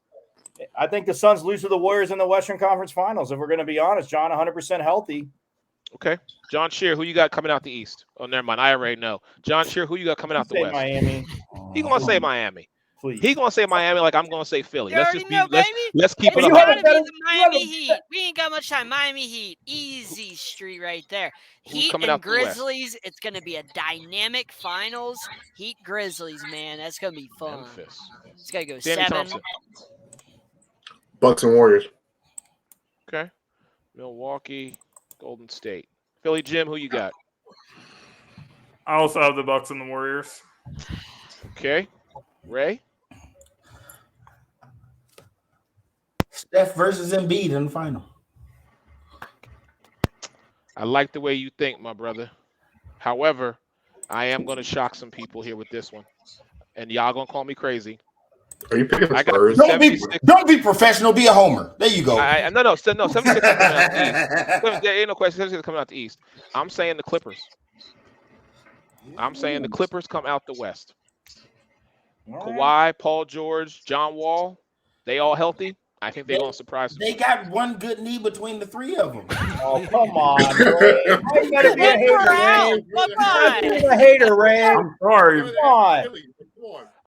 I think the Suns lose to the Warriors in the Western Conference Finals. If we're going to be honest, John, 100% healthy. Okay. John Shear, who you got coming out the East? Oh, never mind. I already know. John Shear, who you got coming out the Say West? Miami. He gonna say Miami. Please. He gonna say Miami like I'm gonna say Philly. You Let's already just know, be let's keep It's it You gotta have up. a be better- the you have Miami a Heat. We ain't got much time. Miami Heat, easy street right there. Who's Heat coming and out the West? Grizzlies. It's gonna be a dynamic finals. Heat Grizzlies, man, that's gonna be fun. Memphis. It's gonna go Danny 7. Thompson. Bucks and Warriors. Okay. Milwaukee, Golden State. Philly Jim, who you got? I also have the Bucks and the Warriors. Okay. Ray? Steph versus Embiid in the final. I like the way you think, my brother. However, I am gonna shock some people here with this one. And y'all gonna call me crazy. Are you picking the I got Spurs? the Don't be 76 professional. Be a homer. There you go. No, 76 coming out the East. There ain't no question. 76 coming out the East. I'm saying the Clippers. I'm saying the Clippers come out the West. Kawhi, Paul George, John Wall, they all healthy. I think they're gonna surprise They got one good knee between the three of them. Oh, come on, Ray. Why you gotta be a hater, We're out. Ray? Bye-bye. Why you a hater, Ray? I'm sorry. Come on. Philly, come on.